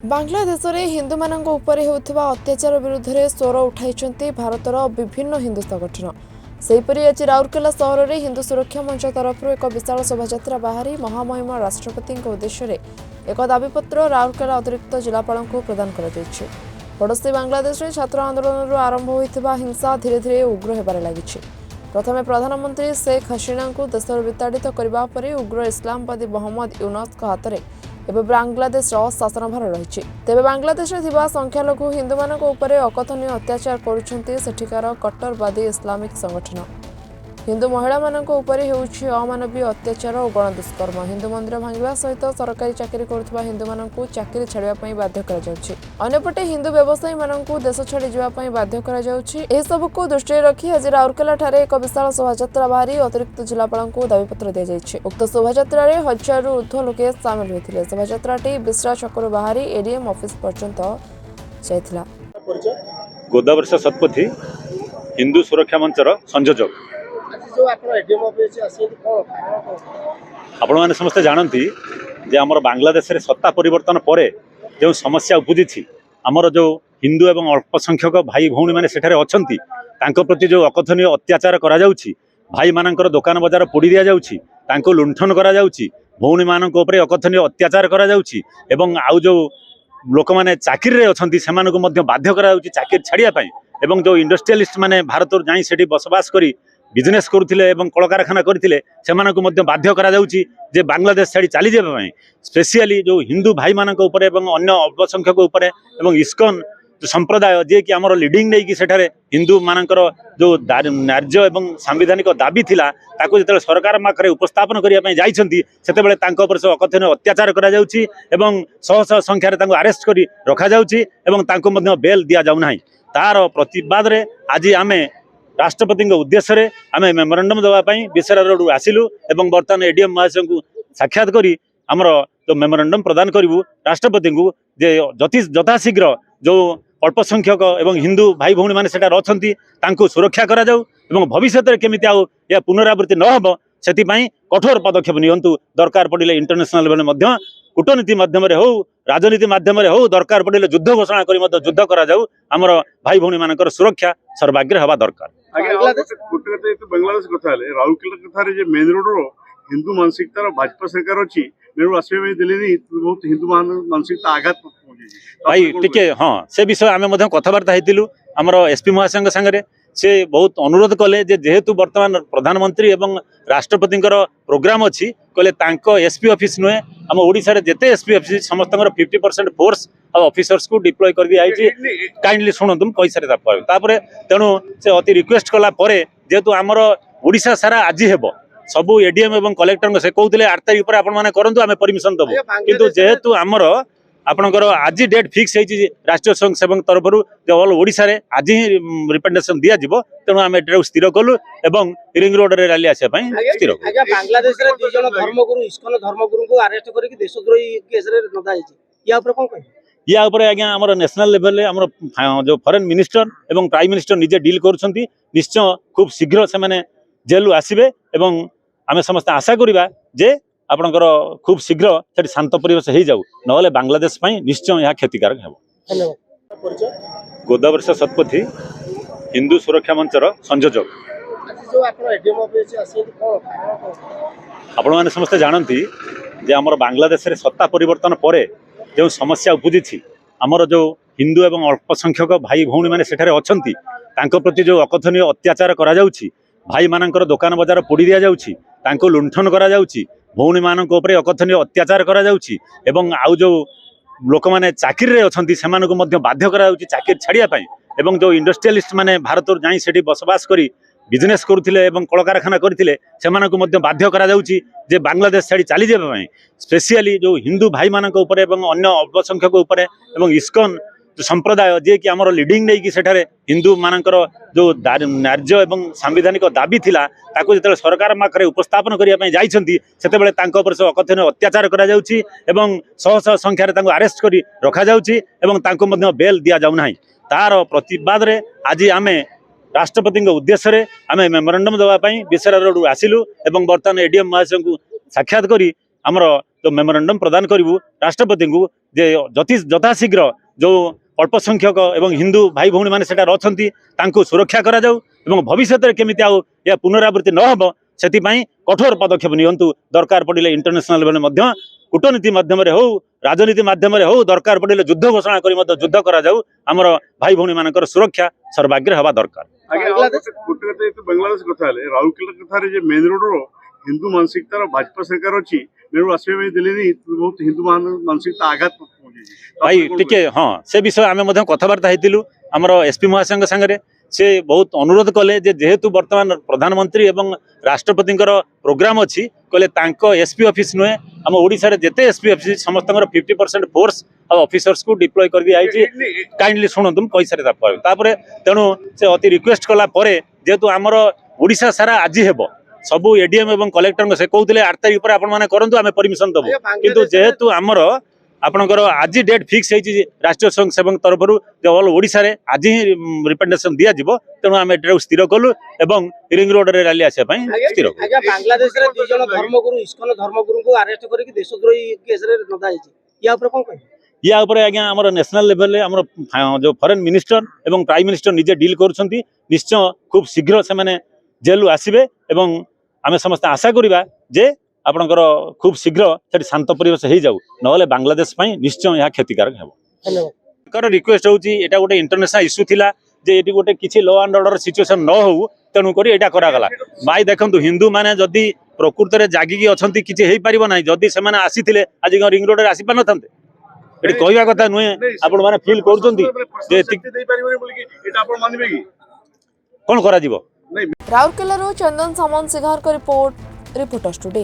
बांग्लादेश में हिंदू मानक उपरे होउथिबा अत्याचार विरुद्ध में स्वर उठाई भारतर विभिन्न हिंदू संगठन। सेहीपरि आज राउरकेला सहर में हिंदू सुरक्षा मंच तरफ एक विशाल शोभा बाहरी महामहिम राष्ट्रपति उद्देश्य एक दाबीपत्र राउरकेला अतिरिक्त जिलापाल को प्रदान कर पड़ोशी बांग्लादेश में छात्र आंदोलन आरंभ होता हिंसा धीरे धीरे उग्र होबार लगी। प्रथम प्रधानमंत्री शेख हसीना को देश विताड़ित करने पर उग्र इस्लामवादी मोहम्मद यूनुस हाथ में एवं बांग्लादेश शासन भार रही। तेज बांग्लादेश संख्यालघु हिंदू मानक उपरे अकथनीय अत्याचार करुछंती सेठिकार कट्टरवादी इस्लामिक संगठन। हिंदू महिला मानक उपरे हेउछि अमानवीय अत्याचार और गणदुष्कर्म। हिंदू मंदिर भांगिबा सहित सरकारी चाकरी करुवा हिंदू मानक चाकरी छाड़िबा पई बाध्य करा जाउछि। अन्यपटे हिंदू व्यवसायी मानक देश छाड़ी जावा पई बाध्य करा जाउछि। एहि सबको दृष्टि रखी आज राउरकेला ठारे एक विशाल शोभायात्रा बाहरी अतिरिक्त जिलापाल को दाबीपत्र दिया जाइछि। उक्त शोभायात्रा रे 1000 रु ऊर्ध्व लोके शामिल होइथिले। शोभायात्राटी बिश्रा छकरु बाहरी एडीएम ऑफिस पर्यंत जाइथिला। गोदावर्ष शतपथी हिंदू सुरक्षा मंचर संयोजक। आपण मैंने समस्ते जानती जे आमर बांग्लादेश रे सत्ता परिवर्तन पर जो समस्या उपजी आमर जो हिंदू एवं अल्प संख्यक भाई भौणी मैंने सेठारे अछंती तांको प्रति जो अकथनीय अत्याचार करा जाउछि, भाई मानकर दुकान बजार पोड़ी दिया जाउछि, तांको लुंठन करा जाउछि, भौणी मानक उपरे अकथनीय अत्याचार करा जाउछि एवं आउ जो लोक माने चाकरी रे अछंती सेमानकु मध्य बाध्य करा जाउछि चाकरी छाड़िया पई एवं जो इंडस्ट्रियलिस्ट माने भारत जाई सेठी बसवास करी बिजनेस करुथिले एवं कलकारखाना करथिले सेमानकु मध्य बाध्य करा जाउछि जे बांग्लादेश छाड़ी चली जेबा पई। स्पेशली जो हिंदू भाई मानक उपरे एवं अन्य अल्पसंख्यक उपरे एवं इस्कन संप्रदाय जे कि आमर लीडिंग नै कि सेठारे हिंदू मानकर जो न्याय्य एवं सांविधानिक दाबी थिला ताकू जेतेबेले सरकार माखरे उपस्थापन करिया पई जाइछंती सेतेबेले तांको उपर से अकथनीय अत्याचार करा जाउछि एवं शह शह संख्यारे तांको अरेस्ट करी रखा जाउछि एवं तांको मध्य बेल दिया जाउ नाही। तार प्रतिवाद रे आज आमे राष्ट्रपति उद्देश्य रे आमे मेमोरेंडम देवाई विशेष रोड आसिलु एवं बर्तमान एडीएम महाशय को साक्षात करी आमर जो मेमोरेंडम प्रदान करूँ राष्ट्रपति को जे यथाशीघ्र जो अल्पसंख्यक एवं हिंदू भाई भौणी मैंने सेठार अछंती तांको सुरक्षा करा जाऊ एवं भविष्य में केमिति आउ या पुनरावृत्ति न हो सेतिपई कठोर पदक्षेप नियंतु। दरकार पड़िले इंटरनेशनल लेवल मध्य कूटनीति माध्यम हो राजनीति माध्यम हो दरकार पड़िले युद्ध घोषणा करी मध्य युद्ध करा जाऊ। आमर भाई भौणी मानकर सुरक्षा सर्वाग्रे हवा दरकार। बांग्लादेश कथा राउरकेला कथा जे मेन रोड रो हिंदू मानसिकतार भाजपा सरकार अच्छी मेन रोड आसबे दिल्ली बहुत हिंदू मानसिकता आघात भाई टिके हाँ से विषय आम कथबार्ता होइतिलु आमर एसपी महाशय संगे से बहुत अनुरोध कले जेहेतु वर्तमान प्रधानमंत्री एवं राष्ट्रपति प्रोग्राम अच्छी कहले तांको एसपी ऑफिस नुहे आम ओडिशा रे जेते एसपी ऑफिस समस्त 50% फोर्स और ऑफिसर्स को डिप्लॉय कर दिया काइंडली शुणु पैसा तेणु से अति रिक्वेस्ट कला जेहेतु आमर ओडिशा सारा आज हेब सबू एडीएम एवं कलेक्टर से कहते 8 तारीख पर आपण माने करंतु आमे परमिशन दबो किंतु जेहेतु आमर आपणकर आज डेट फिक्स है राष्ट्रीय स्वयं सेवक तरफ ऑल ओडिशा रे आज ही रिप्रेजेंटेशन दिया जिवो तेणु आम एटा स्थिर कलु एवं रिंग रोड रे रैली आसे पई स्थिर आज्ञा बांग्लादेश रे दु जण धर्मगुरु इस्कन धर्मगुरु को अरेस्ट करके देशद्रोही केस रे नदा है या ऊपर कोन कहि या ऊपर आज्ञा हमर नेशनल लेवल रे हमर जो फॉरेन मिनिस्टर एवं प्राइम मिनिस्टर निजे डील करूछंती निश्चय खूब शीघ्र से माने जेल आसीबे एवं आमे समस्त आशा करिबा जे आपणकर खूब शीघ्र सेठी शांत परिवेश हो जाऊ नहले बांग्लादेश पई निश्चय यह क्षतिकारक हेबो। गोदावर्ष शतपथी हिंदू सुरक्षा मंचर संयोजक। आपण मैंने समस्ते जानती जे आमर बांग्लादेश रे सत्ता परिवर्तन पर जो समस्या उपजी आमर जो हिंदू एवं अल्पसंख्यक भाई भौणी मैंने सेठारे अछंती तांको प्रति जो अकथनीय अत्याचार करा जाउछि, भाई मानकर दुकान बजार पोड़ी दिया जाउछि, तांको लुंठन करा जाउछि, भौणी मानक उपरे अकथनीय अत्याचार करा जाउछि एवं आउ जो लोक माने चाकरी रे अछंती सेमानकु मध्य बाध्य करा जाउछि चाकरी छाड़िया पई एवं जो इंडस्ट्रियलिस्ट माने भारत जाई सेठी बसवास करी बिजनेस करुथिले एवं कलकारखाना करथिले सेमानकु मध्य बाध्य करा जाउछि जे बांग्लादेश छाड़ी चली जेबा पई। स्पेशली जो हिंदू भाई मानक उपरे एवं अन्य अल्पसंख्यक उपरे एवं इस्कन संप्रदाय जे कि आमर लीडिंग नै कि सेठारे हिंदू मानकर जो न्याय्य एवं सांविधानिक दाबी थिला ताकू जेतेबेले सरकार माखरे उपस्थापन करिया पई जाइछंती सेतेबेले तांको उपर से अकथनीय अत्याचार करा जाउछि एवं शह शह संख्यारे तांको अरेस्ट करी रखा जाउछि एवं तांको मध्य बेल दिया जाउ नाही। तार प्रतिवाद रे आज आमे राष्ट्रपति उद्देश्य रे आमे मेमोरेंडम देवाई विशेष रोड आसिलु एवं बर्तमान एडीएम महाशय को साक्षात करी आमर जो मेमोरेंडम प्रदान करूँ राष्ट्रपति को जे यथाशीघ्र जो अल्प संख्यक एवं हिंदू भाई भौणी मैंने अच्छा सुरक्षा करा जाऊ एवं भविष्य में केमी या पुनरावृत्ति न हो से कठोर पदक्षेप नियंतु दरकार पड़े इंटरनेशनल लेवल कूटनीति माध्यम हो राजनीति माध्यम हो दरकार पड़े युद्ध घोषणा कर युद्ध करा जाऊ आमर भाई भौणी मान सुरक्षा सर्वाग्रे हवा दरकार। बांग्लादेश कथा राउरकेला कथार मेन रोड रो हिंदू मानसिकतार भाजपा सरकार अच्छी मेरे आसवा देली बहुत हिंदू मानसिकता आघात भाई टिके हाँ से विषय आम कथबार्ता होती आमर एसपी महाशय सांगे से बहुत अनुरोध कले जेहेतु वर्तमान प्रधानमंत्री एवं राष्ट्रपति प्रोग्राम अच्छी कहले एसपी ऑफिस नुहे आम ओडिशा रे जेते एसपी ऑफिस समस्त 50% फोर्स और ऑफिसर्स को डिप्लॉय कर दिया काइंडली शुणु तुम कही सारे तेणु से अति रिक्वेस्ट कला जेहेतु आमर ओडिशा सारा आज हेब सबू एडीएम एवं कलेक्टर से कहते 8 तारीख पर आपण मैंने करूँ आम परमिशन दबू किंतु जेहेतु आमर आपणकर आज डेट फिक्स होती राष्ट्रीय स्वयं सेवक तरफ जो ऑल ओडिशा रे आज ही रिप्रेजेंटेशन दिया जिवो तेणु आम स्थिर कलु एवं रिंग रोड रे रैली आसे स्थिर बांग्लादेश रे दुई जन धर्मगुरु इस्कन धर्मगुरु को अरेस्ट करके देशद्रोही केस रे नदा जायछि या ऊपर कोन कहि या ऊपर आज्ञा आमर नेशनल लेवल रे आमर जो फॉरेन मिनिस्टर एवं प्राइम मिनिस्टर निजे डील करुछंती निश्चय खूब शीघ्र से माने जेल आसीबे एवं आमे समस्त आशा करिबा जे आपणकर खूब शीघ्र से शांत परिवेश हो जाऊ ना बांग्लादेश निश्चय यह क्षतिकारक है रिक्वेस्ट होची एटा गोटे इंटरनेशनल इश्यू थिला जे एटी गोटे किछि लॉ एंड ऑर्डर सिचुएशन न हो तेणु करी एटा करा गला भाई देखंतु हिंदू माने जदी प्रकृति रे जागिकी अछंती किछि हेई परिबो नै जदी से माने आसीथिले आज रिंग रोड रे आसी पान नथंते एटी कहवा कथा नुहे आपण माने फील करछंती जे दे परिबो बोली कि एटा आपण मानबे कि कोन करा जिवो राउरकेला चंदन सामंत सिघार का रिपोर्टर्स टुडे।